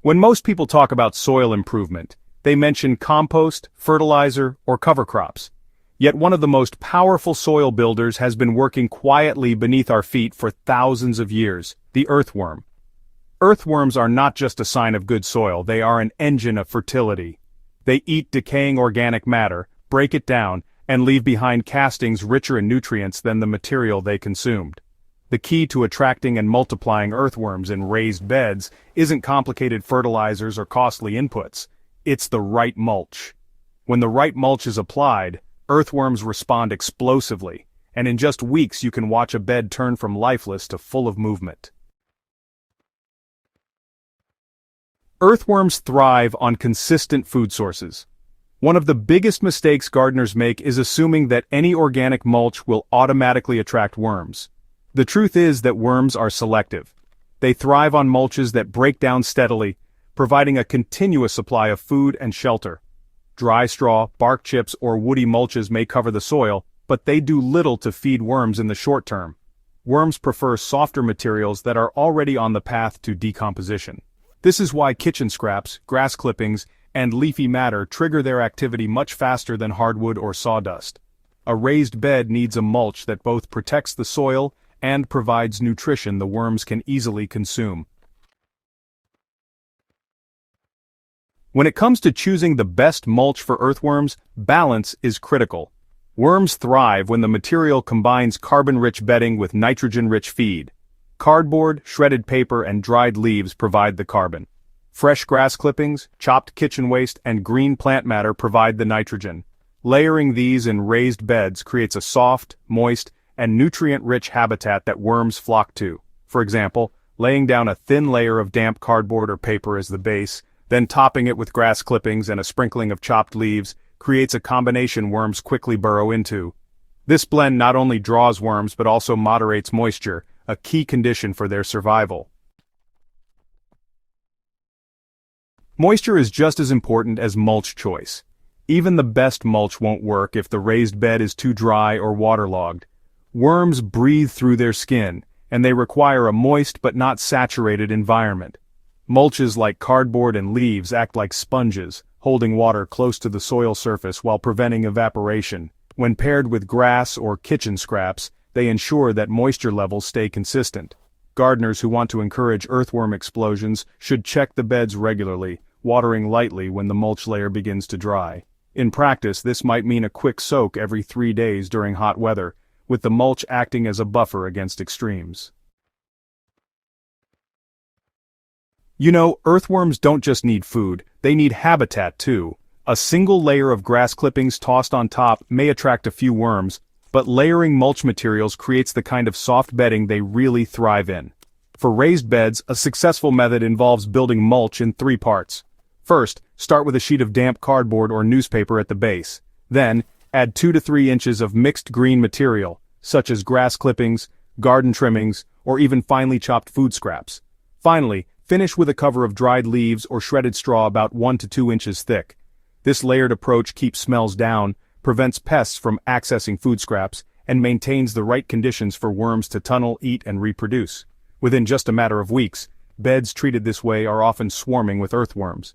When most people talk about soil improvement, they mention compost, fertilizer, or cover crops. Yet one of the most powerful soil builders has been working quietly beneath our feet for thousands of years, the earthworm. Earthworms are not just a sign of good soil, they are an engine of fertility. They eat decaying organic matter, break it down, and leave behind castings richer in nutrients than the material they consumed. The key to attracting and multiplying earthworms in raised beds isn't complicated fertilizers or costly inputs. It's the right mulch. When the right mulch is applied, earthworms respond explosively, and in just weeks you can watch a bed turn from lifeless to full of movement. Earthworms thrive on consistent food sources. One of the biggest mistakes gardeners make is assuming that any organic mulch will automatically attract worms. The truth is that worms are selective. They thrive on mulches that break down steadily, providing a continuous supply of food and shelter. Dry straw, bark chips, or woody mulches may cover the soil, but they do little to feed worms in the short term. Worms prefer softer materials that are already on the path to decomposition. This is why kitchen scraps, grass clippings, and leafy matter trigger their activity much faster than hardwood or sawdust. A raised bed needs a mulch that both protects the soil and provides nutrition the worms can easily consume. When it comes to choosing the best mulch for earthworms, balance is critical. Worms thrive when the material combines carbon-rich bedding with nitrogen-rich feed. Cardboard, shredded paper, and dried leaves provide the carbon. Fresh grass clippings, chopped kitchen waste, and green plant matter provide the nitrogen. Layering these in raised beds creates a soft, moist, and nutrient-rich habitat that worms flock to. For example, laying down a thin layer of damp cardboard or paper as the base, then topping it with grass clippings and a sprinkling of chopped leaves, creates a combination worms quickly burrow into. This blend not only draws worms but also moderates moisture, a key condition for their survival. Moisture is just as important as mulch choice. Even the best mulch won't work if the raised bed is too dry or waterlogged. Worms breathe through their skin, and they require a moist but not saturated environment. Mulches like cardboard and leaves act like sponges, holding water close to the soil surface while preventing evaporation. When paired with grass or kitchen scraps, they ensure that moisture levels stay consistent. Gardeners who want to encourage earthworm explosions should check the beds regularly, watering lightly when the mulch layer begins to dry. In practice, this might mean a quick soak every 3 days during hot weather, with the mulch acting as a buffer against extremes. You know, earthworms don't just need food, they need habitat too. A single layer of grass clippings tossed on top may attract a few worms, but layering mulch materials creates the kind of soft bedding they really thrive in. For raised beds, a successful method involves building mulch in 3 parts. First, start with a sheet of damp cardboard or newspaper at the base. Then, add 2 to 3 inches of mixed green material, such as grass clippings, garden trimmings, or even finely chopped food scraps. Finally, finish with a cover of dried leaves or shredded straw about 1 to 2 inches thick. This layered approach keeps smells down, prevents pests from accessing food scraps, and maintains the right conditions for worms to tunnel, eat, and reproduce. Within just a matter of weeks, beds treated this way are often swarming with earthworms.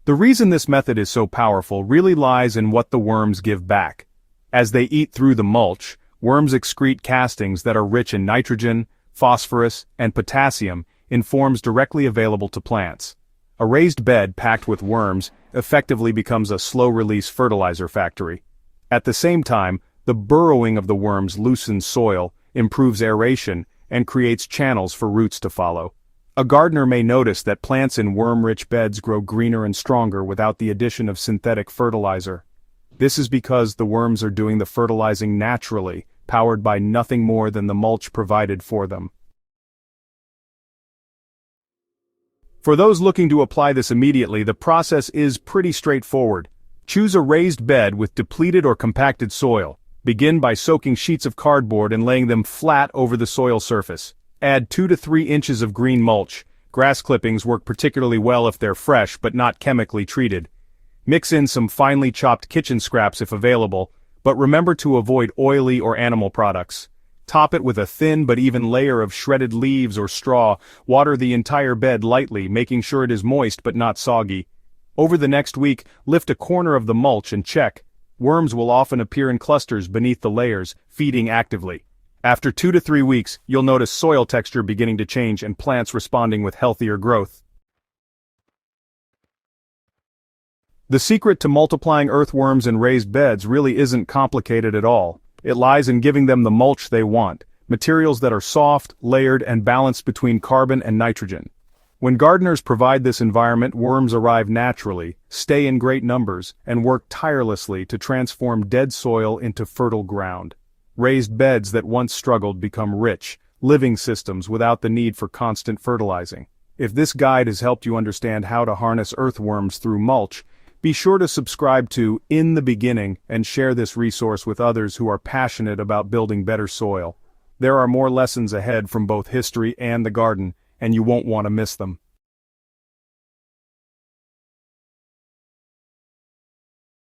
The reason this method is so powerful really lies in what the worms give back. As they eat through the mulch, worms excrete castings that are rich in nitrogen, phosphorus, and potassium in forms directly available to plants. A raised bed packed with worms effectively becomes a slow-release fertilizer factory. At the same time, the burrowing of the worms loosens soil, improves aeration, and creates channels for roots to follow. A gardener may notice that plants in worm-rich beds grow greener and stronger without the addition of synthetic fertilizer. This is because the worms are doing the fertilizing naturally, powered by nothing more than the mulch provided for them. For those looking to apply this immediately, the process is pretty straightforward. Choose a raised bed with depleted or compacted soil. Begin by soaking sheets of cardboard and laying them flat over the soil surface. Add 2 to 3 inches of green mulch. Grass clippings work particularly well if they're fresh but not chemically treated. Mix in some finely chopped kitchen scraps if available, but remember to avoid oily or animal products. Top it with a thin but even layer of shredded leaves or straw. Water the entire bed lightly, making sure it is moist but not soggy. Over the next week, lift a corner of the mulch and check. Worms will often appear in clusters beneath the layers, feeding actively. After 2 to 3 weeks, you'll notice soil texture beginning to change and plants responding with healthier growth. The secret to multiplying earthworms in raised beds really isn't complicated at all. It lies in giving them the mulch they want, materials that are soft, layered, and balanced between carbon and nitrogen. When gardeners provide this environment, worms arrive naturally, stay in great numbers, and work tirelessly to transform dead soil into fertile ground. Raised beds that once struggled become rich, living systems without the need for constant fertilizing. If this guide has helped you understand how to harness earthworms through mulch, be sure to subscribe to In the Beginning and share this resource with others who are passionate about building better soil. There are more lessons ahead from both history and the garden, and you won't want to miss them.